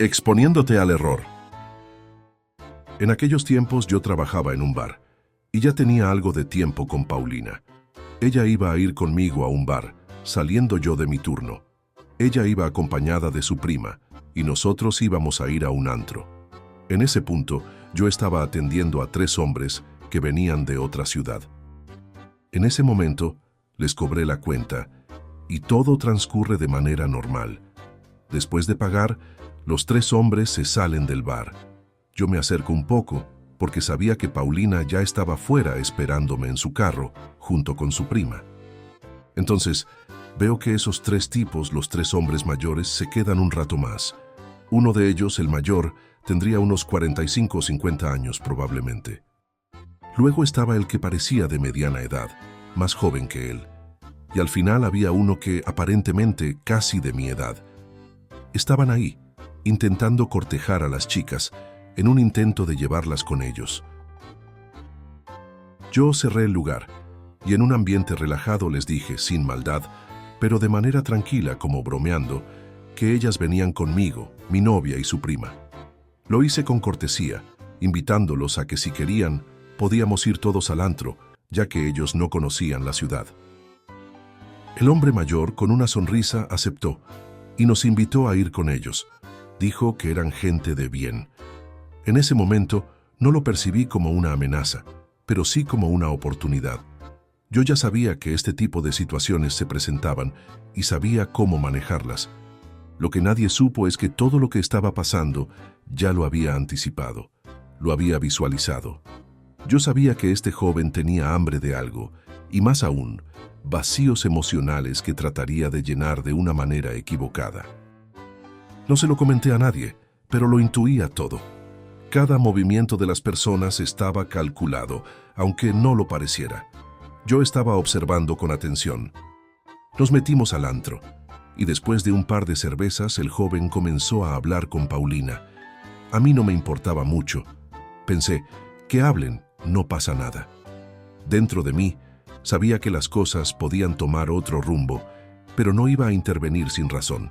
Exponiéndote al error. En aquellos tiempos yo trabajaba en un bar y ya tenía algo de tiempo con Paulina. Ella iba a ir conmigo a un bar, saliendo yo de mi turno. Ella iba acompañada de su prima y nosotros íbamos a ir a un antro. En ese punto, yo estaba atendiendo a 3 hombres que venían de otra ciudad. En ese momento, les cobré la cuenta y todo transcurre de manera normal. Después de pagar, los 3 hombres se salen del bar. Yo me acerco un poco porque sabía que Paulina ya estaba fuera esperándome en su carro, junto con su prima. Entonces, veo que esos 3 tipos, los 3 hombres mayores, se quedan un rato más. Uno de ellos, el mayor, tendría unos 45 o 50 años probablemente. Luego estaba el que parecía de mediana edad, más joven que él. Y al final había uno que, aparentemente, casi de mi edad. Estaban ahí, intentando cortejar a las chicas, en un intento de llevarlas con ellos. Yo cerré el lugar, y en un ambiente relajado les dije, sin maldad, pero de manera tranquila, como bromeando, que ellas venían conmigo, mi novia y su prima. Lo hice con cortesía, invitándolos a que si querían, podíamos ir todos al antro, ya que ellos no conocían la ciudad. El hombre mayor, con una sonrisa, aceptó, y nos invitó a ir con ellos. Dijo que eran gente de bien. En ese momento, no lo percibí como una amenaza, pero sí como una oportunidad. Yo ya sabía que este tipo de situaciones se presentaban y sabía cómo manejarlas. Lo que nadie supo es que todo lo que estaba pasando ya lo había anticipado, lo había visualizado. Yo sabía que este joven tenía hambre de algo, y más aún, vacíos emocionales que trataría de llenar de una manera equivocada. No se lo comenté a nadie, pero lo intuía todo. Cada movimiento de las personas estaba calculado, aunque no lo pareciera. Yo estaba observando con atención. Nos metimos al antro, y después de un par de cervezas el joven comenzó a hablar con Paulina. A mí no me importaba mucho. Pensé, que hablen, no pasa nada. Dentro de mí, sabía que las cosas podían tomar otro rumbo, pero no iba a intervenir sin razón.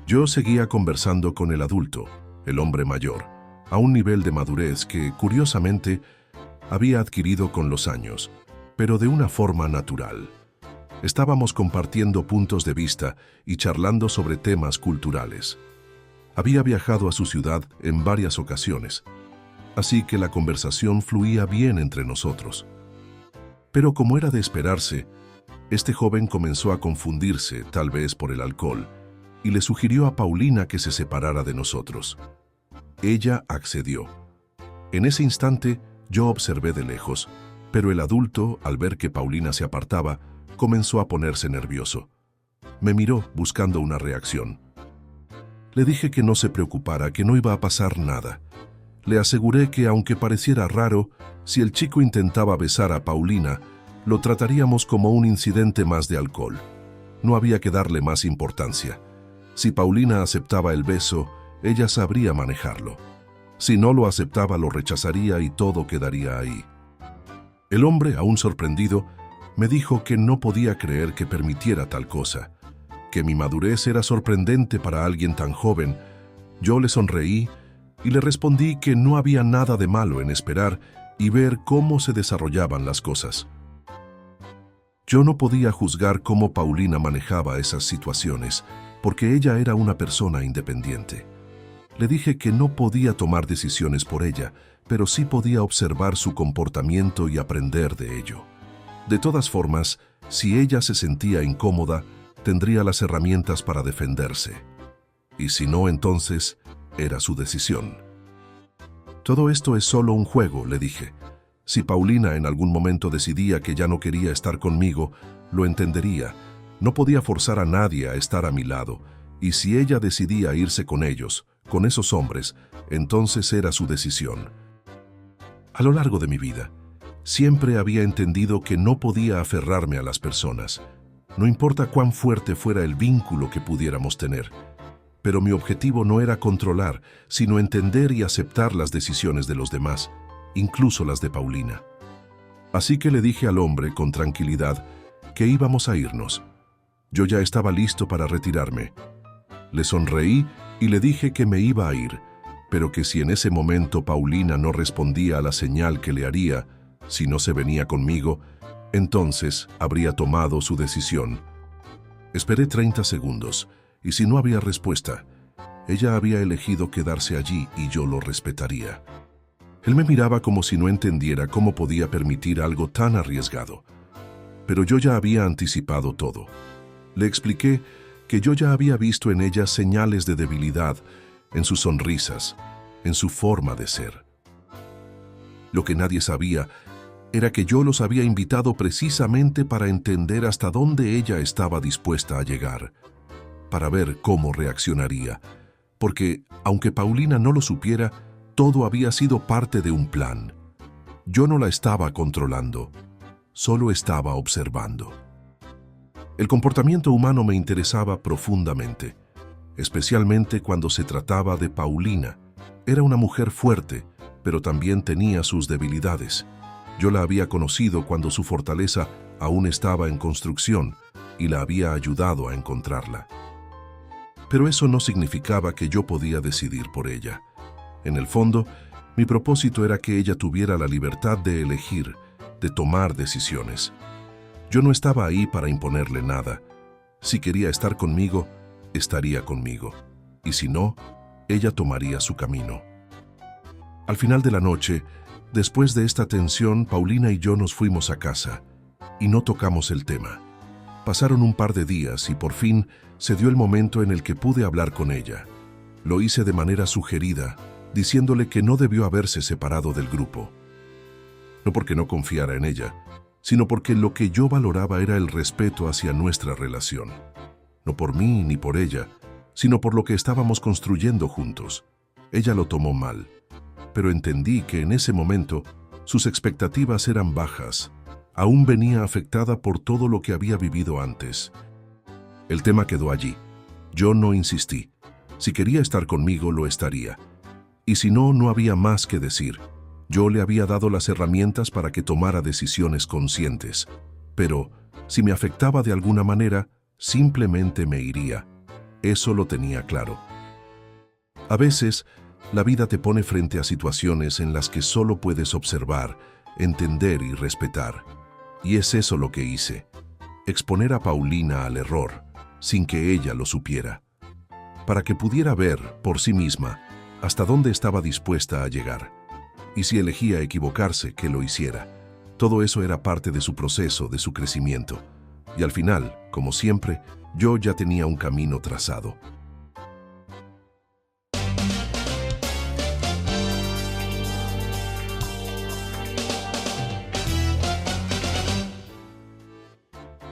Yo seguía conversando con el adulto, el hombre mayor, a un nivel de madurez que, curiosamente, había adquirido con los años, pero de una forma natural. Estábamos compartiendo puntos de vista y charlando sobre temas culturales. Había viajado a su ciudad en varias ocasiones, así que la conversación fluía bien entre nosotros. Pero como era de esperarse, este joven comenzó a confundirse, tal vez por el alcohol, y le sugirió a Paulina que se separara de nosotros. Ella accedió. En ese instante, yo observé de lejos, pero el adulto, al ver que Paulina se apartaba, comenzó a ponerse nervioso. Me miró buscando una reacción. Le dije que no se preocupara, que no iba a pasar nada. Le aseguré que, aunque pareciera raro, si el chico intentaba besar a Paulina, lo trataríamos como un incidente más de alcohol. No había que darle más importancia. Si Paulina aceptaba el beso, ella sabría manejarlo. Si no lo aceptaba, lo rechazaría y todo quedaría ahí. El hombre, aún sorprendido, me dijo que no podía creer que permitiera tal cosa, que mi madurez era sorprendente para alguien tan joven. Yo le sonreí y le respondí que no había nada de malo en esperar y ver cómo se desarrollaban las cosas. Yo no podía juzgar cómo Paulina manejaba esas situaciones, porque ella era una persona independiente. Le dije que no podía tomar decisiones por ella, pero sí podía observar su comportamiento y aprender de ello. De todas formas, si ella se sentía incómoda, tendría las herramientas para defenderse. Y si no, entonces, era su decisión. Todo esto es solo un juego, le dije. Si Paulina en algún momento decidía que ya no quería estar conmigo, lo entendería. No podía forzar a nadie a estar a mi lado, y si ella decidía irse con ellos, con esos hombres, entonces era su decisión. A lo largo de mi vida, siempre había entendido que no podía aferrarme a las personas, no importa cuán fuerte fuera el vínculo que pudiéramos tener. Pero mi objetivo no era controlar, sino entender y aceptar las decisiones de los demás, incluso las de Paulina. Así que le dije al hombre con tranquilidad que íbamos a irnos. Yo ya estaba listo para retirarme. Le sonreí y le dije que me iba a ir, pero que si en ese momento Paulina no respondía a la señal que le haría, si no se venía conmigo, entonces habría tomado su decisión. Esperé 30 segundos, y si no había respuesta, ella había elegido quedarse allí y yo lo respetaría. Él me miraba como si no entendiera cómo podía permitir algo tan arriesgado. Pero yo ya había anticipado todo. Le expliqué que yo ya había visto en ella señales de debilidad, en sus sonrisas, en su forma de ser. Lo que nadie sabía era que yo los había invitado precisamente para entender hasta dónde ella estaba dispuesta a llegar, para ver cómo reaccionaría, porque, aunque Paulina no lo supiera, todo había sido parte de un plan. Yo no la estaba controlando, solo estaba observando. El comportamiento humano me interesaba profundamente, especialmente cuando se trataba de Paulina. Era una mujer fuerte, pero también tenía sus debilidades. Yo la había conocido cuando su fortaleza aún estaba en construcción y la había ayudado a encontrarla. Pero eso no significaba que yo podía decidir por ella. En el fondo, mi propósito era que ella tuviera la libertad de elegir, de tomar decisiones. Yo no estaba ahí para imponerle nada. Si quería estar conmigo, estaría conmigo. Y si no, ella tomaría su camino. Al final de la noche, después de esta tensión, Paulina y yo nos fuimos a casa y no tocamos el tema. Pasaron un par de días y por fin se dio el momento en el que pude hablar con ella. Lo hice de manera sugerida, diciéndole que no debió haberse separado del grupo. No porque no confiara en ella, sino porque lo que yo valoraba era el respeto hacia nuestra relación. No por mí ni por ella, sino por lo que estábamos construyendo juntos. Ella lo tomó mal, pero entendí que en ese momento sus expectativas eran bajas. Aún venía afectada por todo lo que había vivido antes. El tema quedó allí. Yo no insistí. Si quería estar conmigo, lo estaría. Y si no, no había más que decir. Yo le había dado las herramientas para que tomara decisiones conscientes. Pero, si me afectaba de alguna manera, simplemente me iría. Eso lo tenía claro. A veces, la vida te pone frente a situaciones en las que solo puedes observar, entender y respetar. Y es eso lo que hice. Exponer a Paulina al error, sin que ella lo supiera. Para que pudiera ver, por sí misma, hasta dónde estaba dispuesta a llegar. Y si elegía equivocarse, que lo hiciera. Todo eso era parte de su proceso, de su crecimiento. Y al final, como siempre, yo ya tenía un camino trazado.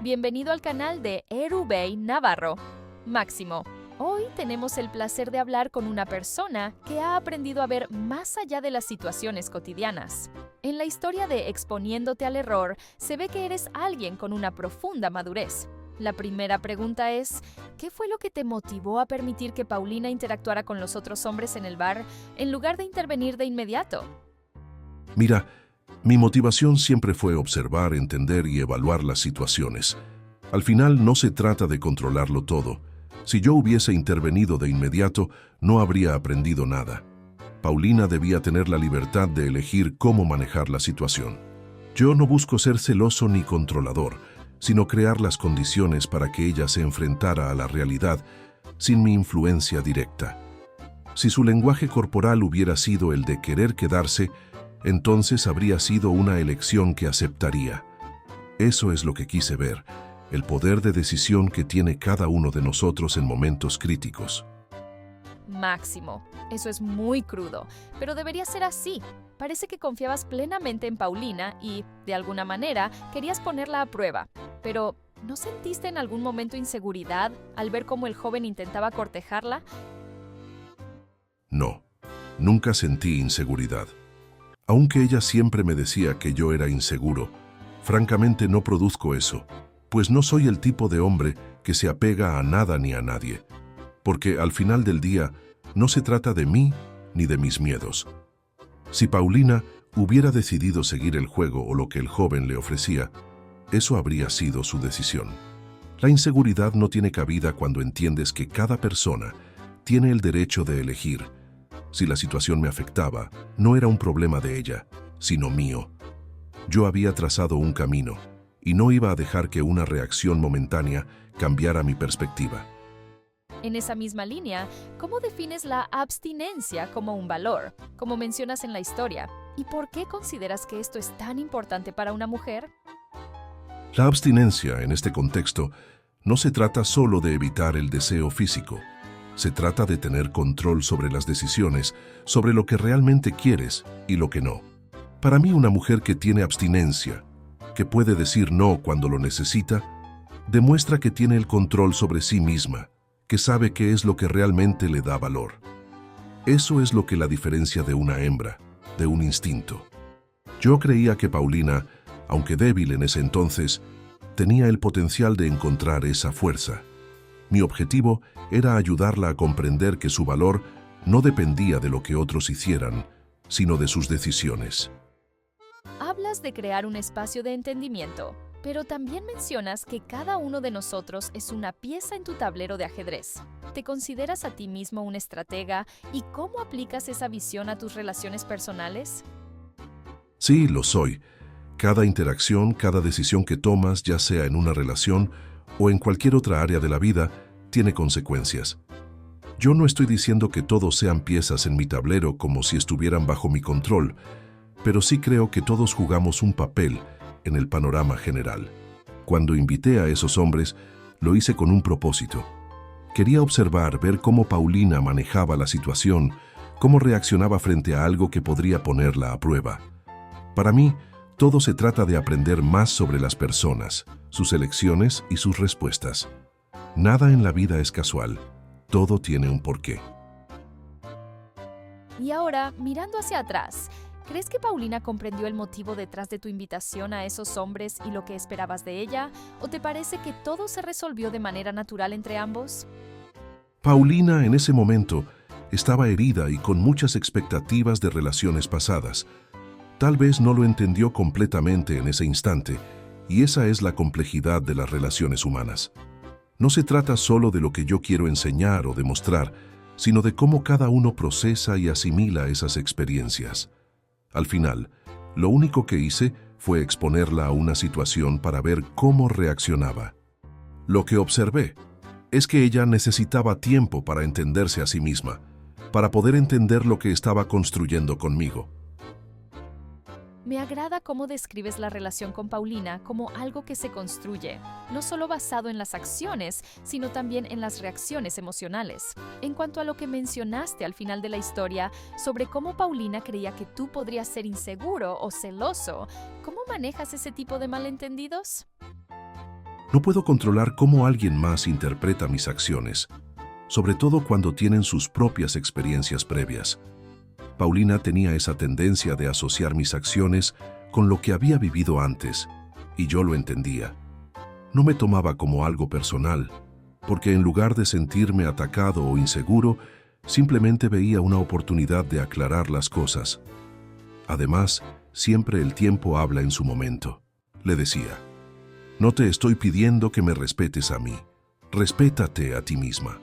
Bienvenido al canal de Erubey Navarro. Máximo, hoy tenemos el placer de hablar con una persona que ha aprendido a ver más allá de las situaciones cotidianas. En la historia de Exponiéndote al Error, se ve que eres alguien con una profunda madurez. La primera pregunta es, ¿qué fue lo que te motivó a permitir que Paulina interactuara con los otros hombres en el bar en lugar de intervenir de inmediato? Mira, mi motivación siempre fue observar, entender y evaluar las situaciones. Al final no se trata de controlarlo todo. Si yo hubiese intervenido de inmediato, no habría aprendido nada. Paulina debía tener la libertad de elegir cómo manejar la situación. Yo no busco ser celoso ni controlador, sino crear las condiciones para que ella se enfrentara a la realidad sin mi influencia directa. Si su lenguaje corporal hubiera sido el de querer quedarse, entonces habría sido una elección que aceptaría. Eso es lo que quise ver, el poder de decisión que tiene cada uno de nosotros en momentos críticos. Máximo, eso es muy crudo, pero debería ser así. Parece que confiabas plenamente en Paulina y, de alguna manera, querías ponerla a prueba. Pero, ¿no sentiste en algún momento inseguridad al ver cómo el joven intentaba cortejarla? No, nunca sentí inseguridad. Aunque ella siempre me decía que yo era inseguro, francamente no produzco eso, pues no soy el tipo de hombre que se apega a nada ni a nadie, porque al final del día no se trata de mí ni de mis miedos. Si Paulina hubiera decidido seguir el juego o lo que el joven le ofrecía, eso habría sido su decisión. La inseguridad no tiene cabida cuando entiendes que cada persona tiene el derecho de elegir. Si la situación me afectaba, no era un problema de ella, sino mío. Yo había trazado un camino y no iba a dejar que una reacción momentánea cambiara mi perspectiva. En esa misma línea, ¿cómo defines la abstinencia como un valor, como mencionas en la historia? ¿Y por qué consideras que esto es tan importante para una mujer? La abstinencia, en este contexto, no se trata solo de evitar el deseo físico. Se trata de tener control sobre las decisiones, sobre lo que realmente quieres y lo que no. Para mí, una mujer que tiene abstinencia, que puede decir no cuando lo necesita, demuestra que tiene el control sobre sí misma, que sabe qué es lo que realmente le da valor. Eso es lo que la diferencia de una hembra, de un instinto. Yo creía que Paulina, aunque débil en ese entonces, tenía el potencial de encontrar esa fuerza. Mi objetivo era ayudarla a comprender que su valor no dependía de lo que otros hicieran, sino de sus decisiones. Hablas de crear un espacio de entendimiento, pero también mencionas que cada uno de nosotros es una pieza en tu tablero de ajedrez. ¿Te consideras a ti mismo un estratega y cómo aplicas esa visión a tus relaciones personales? Sí, lo soy. Cada interacción, cada decisión que tomas, ya sea en una relación o en cualquier otra área de la vida, tiene consecuencias. Yo no estoy diciendo que todos sean piezas en mi tablero como si estuvieran bajo mi control, pero sí creo que todos jugamos un papel en el panorama general. Cuando invité a esos hombres, lo hice con un propósito. Quería observar, ver cómo Paulina manejaba la situación, cómo reaccionaba frente a algo que podría ponerla a prueba. Para mí, todo se trata de aprender más sobre las personas, sus elecciones y sus respuestas. Nada en la vida es casual. Todo tiene un porqué. Y ahora, mirando hacia atrás, ¿crees que Paulina comprendió el motivo detrás de tu invitación a esos hombres y lo que esperabas de ella? ¿O te parece que todo se resolvió de manera natural entre ambos? Paulina, en ese momento, estaba herida y con muchas expectativas de relaciones pasadas. Tal vez no lo entendió completamente en ese instante, y esa es la complejidad de las relaciones humanas. No se trata solo de lo que yo quiero enseñar o demostrar, sino de cómo cada uno procesa y asimila esas experiencias. Al final, lo único que hice fue exponerla a una situación para ver cómo reaccionaba. Lo que observé es que ella necesitaba tiempo para entenderse a sí misma, para poder entender lo que estaba construyendo conmigo. Me agrada cómo describes la relación con Paulina como algo que se construye, no solo basado en las acciones, sino también en las reacciones emocionales. En cuanto a lo que mencionaste al final de la historia sobre cómo Paulina creía que tú podrías ser inseguro o celoso, ¿cómo manejas ese tipo de malentendidos? No puedo controlar cómo alguien más interpreta mis acciones, sobre todo cuando tienen sus propias experiencias previas. Paulina tenía esa tendencia de asociar mis acciones con lo que había vivido antes, y yo lo entendía. No me tomaba como algo personal, porque en lugar de sentirme atacado o inseguro, simplemente veía una oportunidad de aclarar las cosas. Además, siempre el tiempo habla en su momento. Le decía, no te estoy pidiendo que me respetes a mí, respétate a ti misma.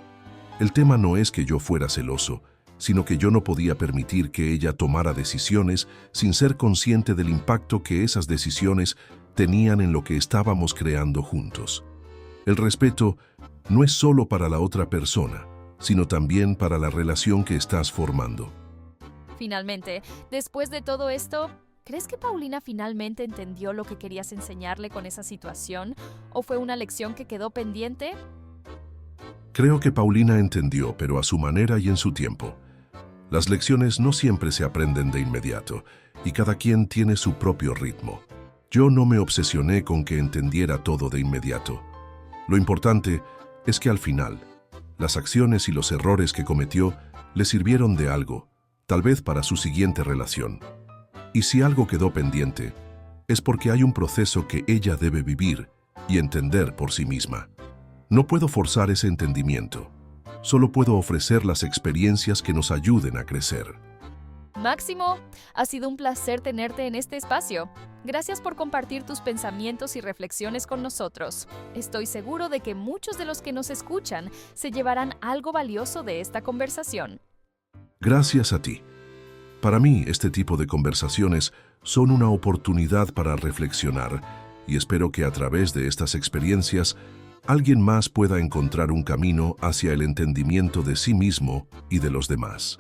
El tema no es que yo fuera celoso, sino que yo no podía permitir que ella tomara decisiones sin ser consciente del impacto que esas decisiones tenían en lo que estábamos creando juntos. El respeto no es solo para la otra persona, sino también para la relación que estás formando. Finalmente, después de todo esto, ¿crees que Paulina finalmente entendió lo que querías enseñarle con esa situación? ¿O fue una lección que quedó pendiente? Creo que Paulina entendió, pero a su manera y en su tiempo. Las lecciones no siempre se aprenden de inmediato, y cada quien tiene su propio ritmo. Yo no me obsesioné con que entendiera todo de inmediato. Lo importante es que al final, las acciones y los errores que cometió le sirvieron de algo, tal vez para su siguiente relación. Y si algo quedó pendiente, es porque hay un proceso que ella debe vivir y entender por sí misma. No puedo forzar ese entendimiento. Solo puedo ofrecer las experiencias que nos ayuden a crecer. Máximo, ha sido un placer tenerte en este espacio. Gracias por compartir tus pensamientos y reflexiones con nosotros. Estoy seguro de que muchos de los que nos escuchan se llevarán algo valioso de esta conversación. Gracias a ti. Para mí, este tipo de conversaciones son una oportunidad para reflexionar y espero que a través de estas experiencias alguien más pueda encontrar un camino hacia el entendimiento de sí mismo y de los demás.